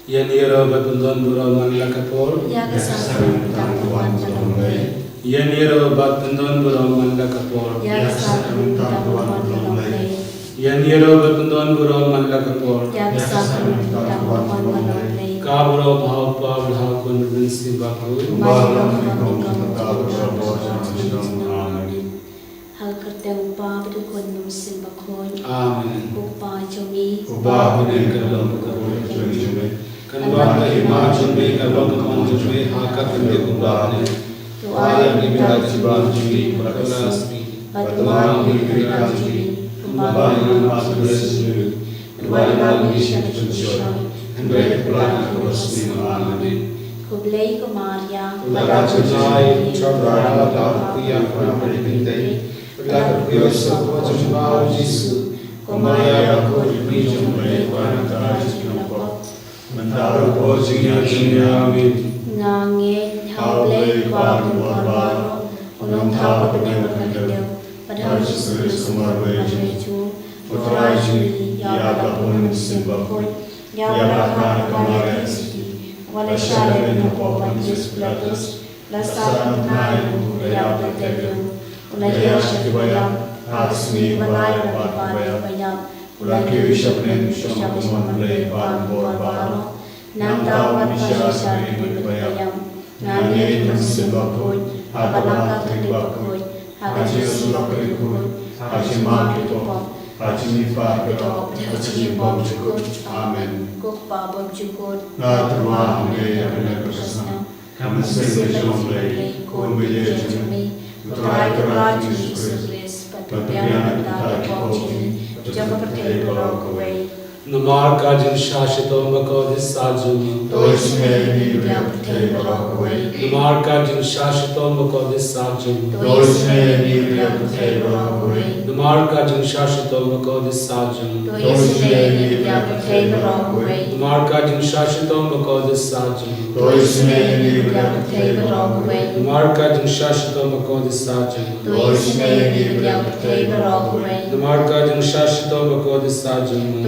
Yaniro Batundon Buraman Lakapor, Yaniro Batundon Buraman Lakapor, Yaniro Batundon Buraman Lakapor, Kabro Bhaupa Bhakun Vinci Baku, Halkatem pa Bidukun Simbakon, Amen. Upa Jomi, Kanbata Himachumi, Kalwakaman Jumi, Hakatinde Kubane, Tuala Nibirajiban Jumi, Bakalasmi, Batuman Nibiraji, Kumbana Masu, Kumbana Mission Chushan, and Great Plan was Amen. Kublai Kumaria, Rajai, Chabra, Pia, Pramapinte, Lakapiosa, Jumao Jisu, Kumaya, Kujum, Vanataji, Mandara Pojia Jinyamin, Nange, Haublai, Quabu, Barbaro, Unum Tapa, Pandel, Padhas, Sumarveju, Utraji, Yabapun, Simbapur, Yabakan, Kamaris, Walashara, Napopan, Displatus, Lastan, Nayu, Yabatedu, Unayashivayam, Asmi, Valaya, Bayam, Ulaki Shapnen, Shaman, Play, Pan, Barbaro, Nanda, Vashari, Bayam, Nani, Simbapur, Abalaka, Tibakur, Hajis, Lokarikur, Hajimaki, Hajimifa, Hajimom, Amen. Cook Baba Jukut, Natama, Prasna, come and sing the Jomblay, Kumbilay, try to run to bliss, but the Piana Pochi, Jabapate, walk away. Namarka Jim Shashitomako, this Sajumi, those may be walk away. Namarka Jim Shashitomako, this Sajumi, those may be walk away. Namarka Jim Shashitomako, this Sajumi, those may be walk away. Namarka Jim Shashitomako, this Sajumi, those may be walk away. Namarka Jim Shashitomako, this Sajumi, those may be walk away. Namarka Jim Shashitomako, this Sajumi,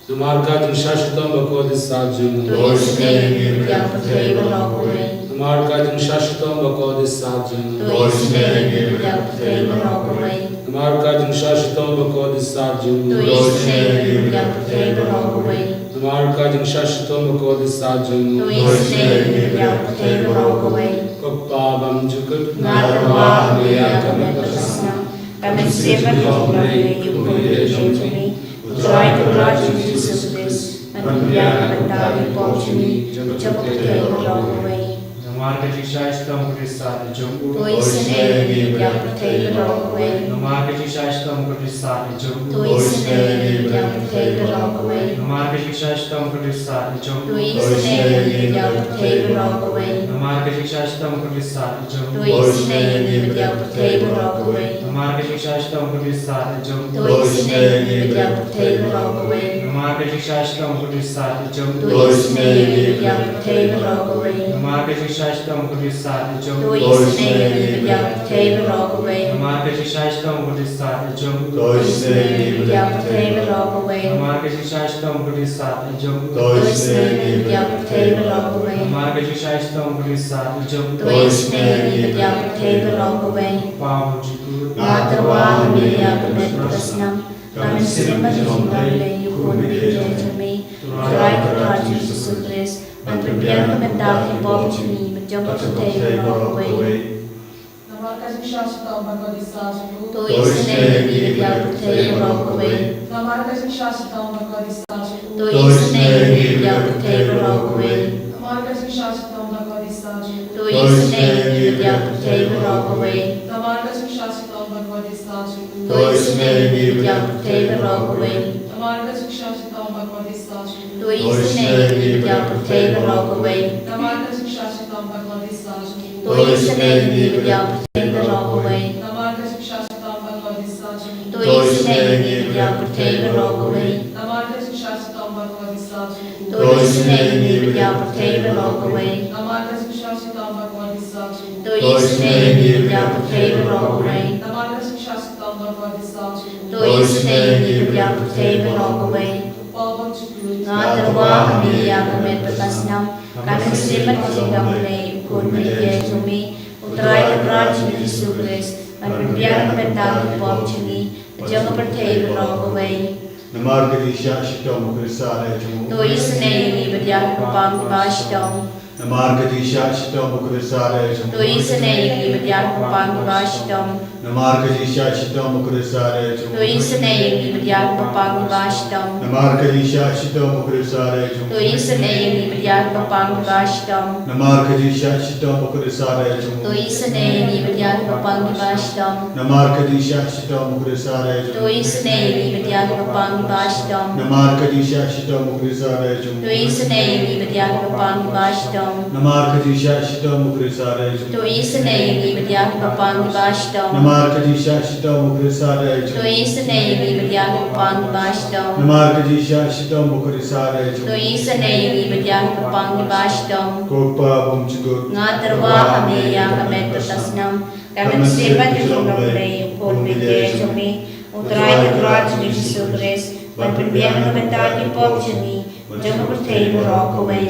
Namarka Jim Shashitomako, this Sajumi, those may be walk away. Namarka Jim Shashitomako, this Sajumi, those may be walk away. Namarka Jim Shashitomako, this Sajumi, those may be walk away. Namarka Jim Shashitomako, this Sajumi, those may be walk away. Kopabam Jukut, Narwa, Yakamapasna, kami siapa yang me, try to rush into this, and Piana Tali Pochini, Chapate, along the way. Namarka Jishashtam Krisat, Jumbu, Toys and Yapate, along the way. Namarka Jishashtam Krisat, Jumbu, Toys and Yapate, along the way. Namarka Jishashtam Krisat, Jumbu, Toys and Yapate, along the way. Namarka Jishashtam Krisat, Jumbu, Toys and Yapate, along the way. Namarka Jishashtam Krisat, Jumbu, Toys and Yapate, along the way. Namarka Jishashtam Krisat, Jumbu, Toys and Yapate, along the way. Namarka Jishashtam Krisat, Jumbu, Toys and Yapate, along the way. Namarka Jishashtam Krisat, Jumbu, Toys and Yapate, along the way. Namarka Jishashtam Krisat, Jumbu, Toys and Yapate, along the way. Namarka Jishashtam Krisat, Jumbu, Toys and Yapate, along the way. Pau Jiku, Matawa Yapate, Prasnam, kami siapa yang yukun me, try to rush into this, and prepare to mental Pochini, Jabapate, along the way. Namarka Jishashtam Bhagadisaju, Toys and Yapate, along the way. Namarka Jishashtam Bhagadisaju, Toys and Yapate, along the way. Namarka Jishashtam Bhagadisaju, Toys and Yapate, along the way. Namarka Jishashtam Bhagadisaju, Toys and Yapate, along the way. Namarka Jishashtam Bhagadisaju, Toys and Yapate, along the way. Namarka Jishashtam Bhagadisaju, Toys and Yapate, along the way. Namarka Jishashtam Bhagadisaju, Toys and Yapate, along the way. Namarka Jishashtam Bhagadisaju, Toys and Yapate, along the way. Namarka Jishashtam Bhagadisaju, Toys and Yapate, along the way. Namarka Jishashtam bagwadisaju. Tu isne ni bidyak te berogwe. Palbang chuklu. Ngaterwa kami yang kami berkasnam. Kami semat jika mulai ukun media jumi. Uterai keberat Yesus Kristus. Berbiar bentang pop jumi. Jangan percaya berogwe. Namar Kadisha Shitom Krisare Jumu. Tu isne ni bidyak pang bastom. Namar Kadisha Shitom Krisare Jumu. Tu isne ni bidyak pang bastom. Namar Kadisha Shitom Krisare Jumu. Tu isne ni bidyak pang bastom. Namar Kadisha Shitom Krisare Jumu. Tu isne ni bidyak pang bastom. Namar Kadisha Shitom Krisare Jumu. Tu isne ni bidyak pang bastom. Namar Kadisha Shitom Krisare Tu Jumu. isne ni bidyak pang bastom. Namar Kadisha Shitom Krisare Jumu. Tu isne ni bidyak pang bastom. Namar Kadisha Shitom Krisare Jumu. Tu isne ni bidyak pang bastom. Namar Kadisha Shitom Krisare Tu Jumu. isne ni bidyak pang bastom. Namar Kadisha Shitom Krisare Tu Jumu. isne ni bidyak pang bastom. Kopa Bumchugut. Ngaterwa kami yang kami berkasnam. Kami sepat jika mulai ukun media jumi. Uterai keberat Yesus Kristus. Berbiar bentang pop jumi. Jangan percaya berogwe.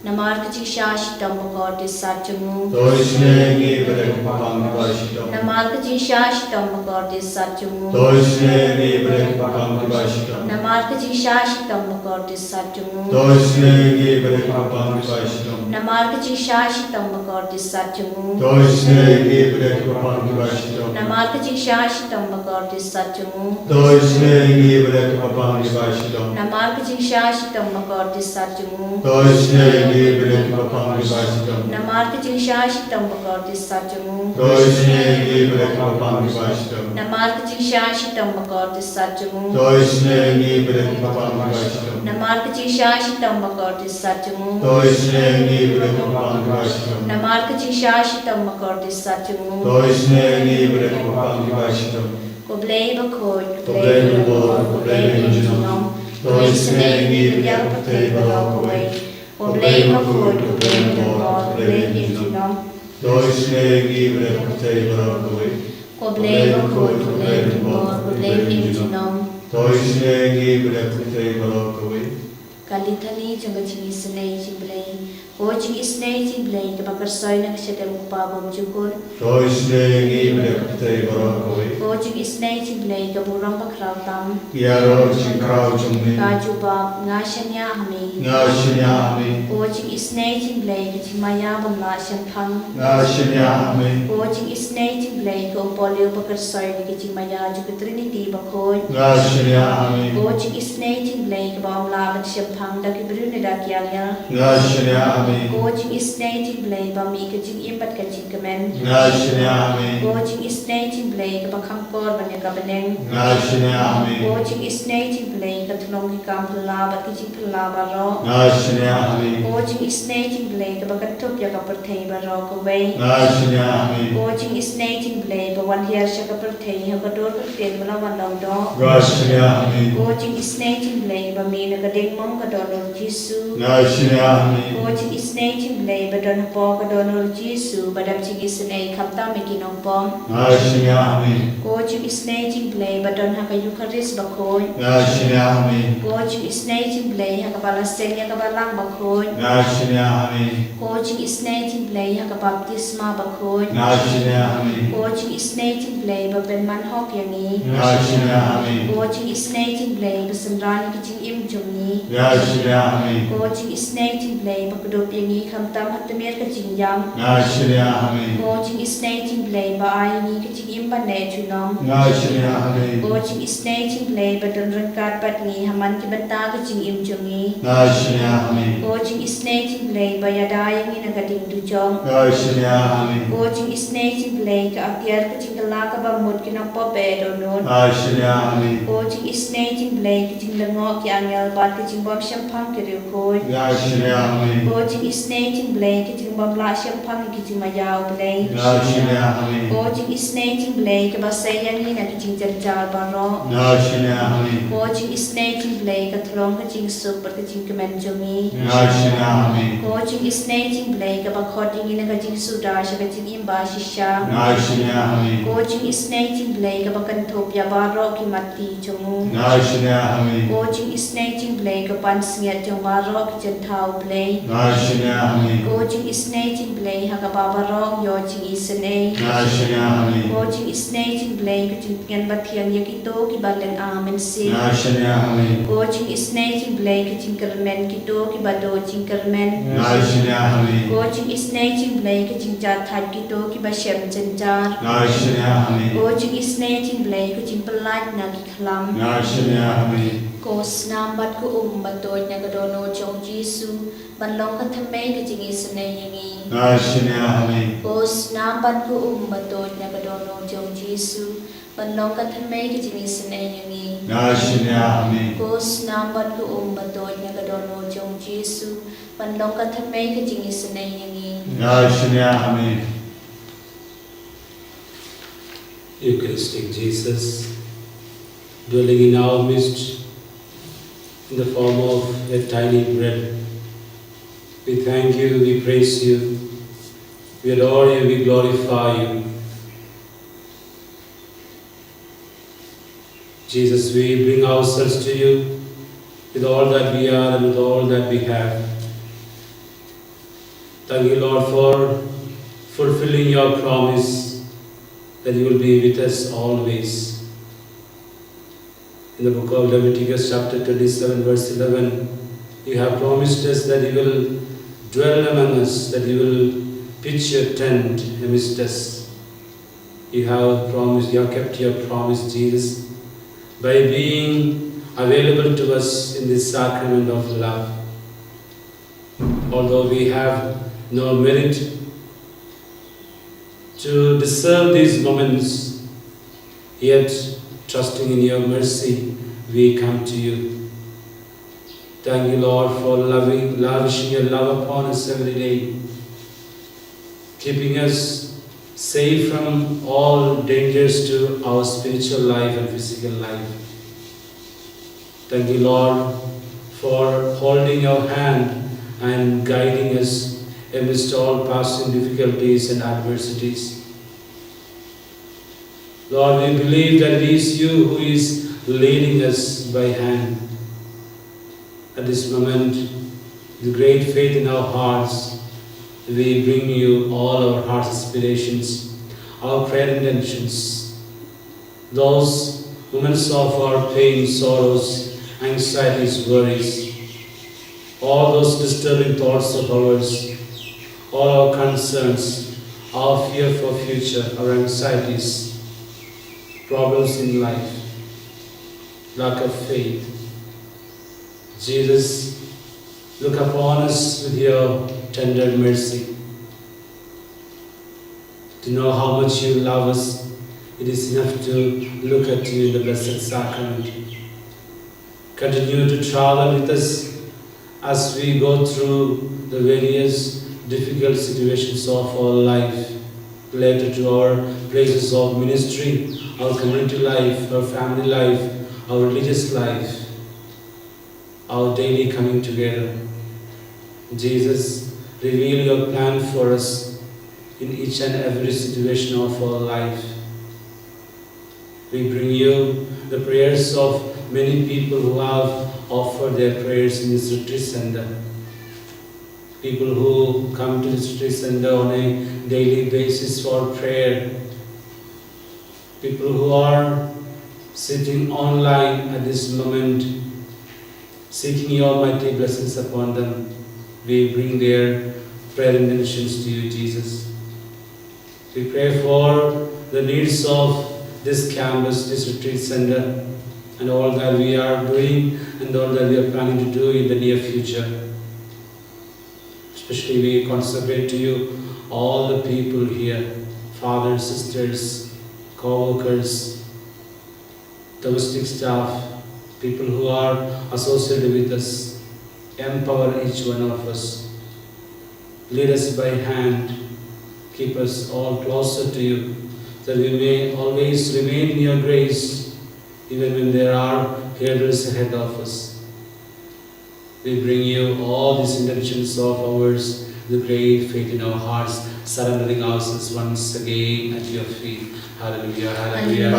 Namar kecil syashitam bakor disajumu. Toisne ngi berek papang dibashitam. Namar kecil syashitam bakor disajumu. Toisne ngi berek papang dibashitam. Namar kecil syashitam bakor disajumu. Toisne ngi berek papang dibashitam. Namar kecil syashitam bakor disajumu. Toisne ngi berek papang dibashitam. Namar kecil syashitam bakor disajumu. Toisne ngi berek papang dibashitam. Namar kecil syashitam bakor disajumu. Toisne ngi berek papang dibashitam. Namar kecil syashitam bakor disajumu. Toisne ngi berek papang dibashitam. Namar kecil syashitam bakor disajumu. Toisne ngi berek papang dibashitam. Namar kecil syashitam bakor disajumu. Toisne ngi berek papang dibashitam. Namar kecil syashitam bakor disajumu. Toisne ngi berek papang dibashitam. Koblei bakor, Koblei bakor, koblei injinom. Toisne ngi berek patay barokaway. Koblei bakor, koblei bakor, koblei injinom. Toisne ngi berek patay barokaway. Koblei bakor, koblei bakor, koblei injinom. Toisne ngi berek patay barokaway. Kali thali janga chingi snei chimblei. Ho chingi snei chimblei ke bakar soy na kshadem kupabom jukur. Toisne ngi berek patay barokaway. Ho chingi snei chimblei ke burang bakrau tam. Yaro chingkrao chungni. Kaju bab ngashanya hami. Ngashnya ami. Ho chingi snei chimblei ke chimaya bamla shampang. Ngashnya ami. Ho chingi snei chimblei ke upolio bakar soy ke chimaya juga trinity bakoi. Ngashnya ami. Ho chingi snei chimblei ke bamla bat shampang da ke brune da kianya. Ngashnya ami. Coaching is native blay ba mi ka jing impat ka jing kamen. Ngashnya ami. Coaching is native blay ka bakang kor ba ne ka beneng. Ngashnya ami. Coaching is native blay ka tulong ki kam pula ba ki jing pula ba ro. Ngashnya ami. Coaching is native blay ka bakat tuk ya ka perthei ba ro ko wei. Ngashnya ami. Coaching is native blay ba wan hiar sha ka perthei ha ka dor ka ten ba wan law do. Ngashnya ami. Coaching is native blay ba mi na ka ding mong ka do Jisu. Ngashnya ami. Coaching is native blay ba don po ka do Jisu ba dam ching is nei kham ta mi ki nong pom. Ngashnya ami. Coaching is native blay ba don ha ka Eucharist ba khoi. Ngashnya ami. Coaching is native blay ha ka balaseng ya ka balang ba khoi. Ngashnya ami. Coaching is native blay ha ka baptisma ba khoi. Ngashnya ami. Coaching is native blay ba ben man hok yang ni. Ngashnya ami. Coaching is native blay ba sanran ki ching im jung ni. Ngashnya ami. Coaching is native blay ba kudup yang ni kham tam hat mer ka ching yam. Ngashnya ami. Coaching is native blay ba ai ni ka ching im ba ne chunom. Ngashnya ami. Coaching is native blay ba don ran kat pat ni haman ki banta ka ching im jung ni. Ngashnya ami. Coaching is native blay ba yada yang ni na ka ding tu chong. Ngashnya ami. Coaching is native blay ka akyar ka ching la ka ba mut ki na po be do non. Ngashnya ami. Coaching is native blay ka ching lango ki angel bat ka ching bom siam phang ke riu khoi Ngài xin amen. o jing isnei jing blei ke jing bam la siam phang ke jing ma yaw blei Ngài xin amen. o jing isnei jing blei ke ba sai yang ni na ke jing jan jar ba ro Ngài xin amen. o jing isnei jing blei ke thlong ke jing su par ke jing ke men jongi Ngài xin amen. o jing isnei jing blei ke ba khot ding ina ke jing su dar sha ke jing im ba shi sha Ngài xin amen. o jing isnei jing blei ke ba kan thop ya ba ro ki mati jongu Ngài xin amen. o jing isnei jing blei ke pan singet jong ba ro ki jan thau blei Ngài xin amen. o jing isnei jing blei ha ka ba ba ro yo jing isnei Ngài xin amen. o jing isnei jing blei ke jing ngan ba thian ye ki to ki ba len amen si Ngài xin amen. o jing isnei jing blei ke jing kermen ki to ki ba do jing kermen Ngài xin amen. o jing isnei jing blei ke jing cha that ki to ki ba shem chen jar Ngài xin amen. o jing isnei jing blei ke jing pelat na ki khlam Ngài xin amen. ko snam bat ko ba to na ga do no chong jisu ban long ka thamei ke jing isnei yangi Ngài xin amen. ko snam bat ko ba to na ga do no chong jisu ban long ka thamei ke jing isnei yangi Ngài xin amen. ko snam bat ko ba to na ga do no chong jisu ban long ka thamei ke jing isnei yangi Ngài xin amen. Eucharistic Jesus, dwelling in our midst in the form of a tiny bread. We thank you, we praise you, we adore you, we glorify you. Jesus, we bring ourselves to you with all that we are and with all that we have. Thank you, Lord, for fulfilling your promise that you will be with us always. In the book of Leviticus chapter 27 verse 11, you have promised us that you will dwell among us, that you will pitch your tent amidst us. You have promised, you have kept your promise, Jesus, by being available to us in this sacrament of love. Although we have no merit to deserve these moments, yet trusting in your mercy, we come to you. Thank you, Lord, for lavishing your love upon us every day, keeping us safe from all dangers to our spiritual life and physical life. Thank you, Lord, for holding your hand and guiding us amidst all passing difficulties and adversities. Lord, we believe that it is you who is leading us by hand. At this moment, with great faith in our hearts, we bring you all our heart's aspirations, our prayer intentions, those moments of our pain, sorrows, anxieties, worries, all those disturbing thoughts of ours, all our concerns, our fear for future, our anxieties, problems in life, lack of faith. Jesus, look upon us with your tender mercy. To know how much you love us, it is enough to look at you in the Blessed Sacrament. Continue to travel with us as we go through the various difficult situations of our life, related to our places of ministry, our community life, our family life, our religious life, our daily coming together. Jesus, reveal your plan for us in each and every situation of our life. We bring you the prayers of many people who have offered their prayers in this retreat center. People who come to this retreat center on a daily basis for prayer. People who are sitting online at this moment, seeking your mighty blessings upon them. We bring their prayer intentions to you, Jesus. We pray for the needs of this campus, this retreat center, and all that we are doing and all that we are planning to do in the near future. Especially we consecrate to you all the people here, fathers, sisters, co-workers, domestic staff, people who are associated with us, empower each one of us. Lead us by hand, keep us all closer to you, that we may always remain in your grace, even when there are hurdles ahead of us. We bring you all these intentions of ours, the great faith in our hearts, surrendering ourselves once again at your feet. Hallelujah, hallelujah,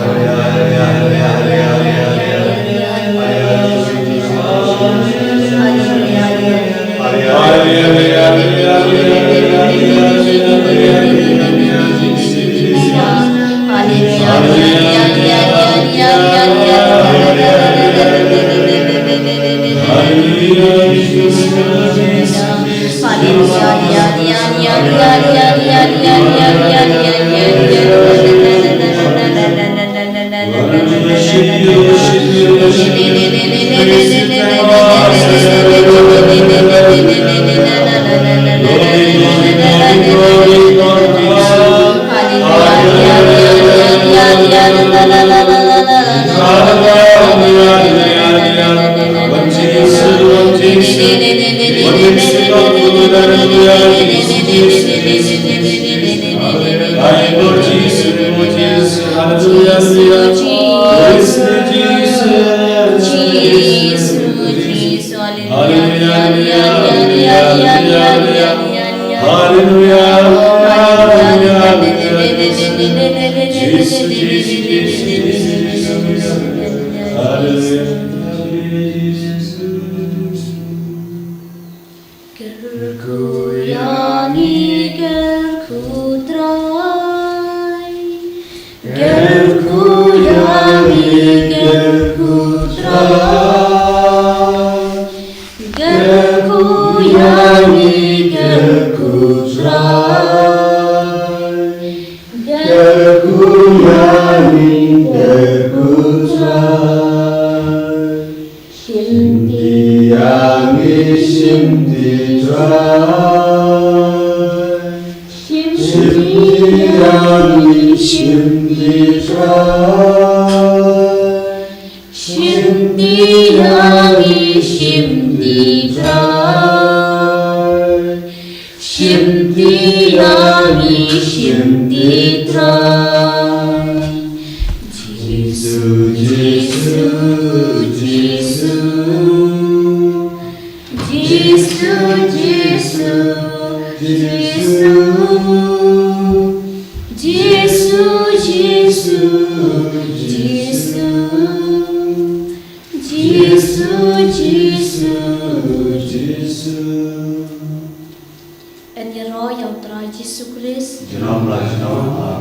En je rooi, jouw draai, Jezus Christus. Genom laat je nou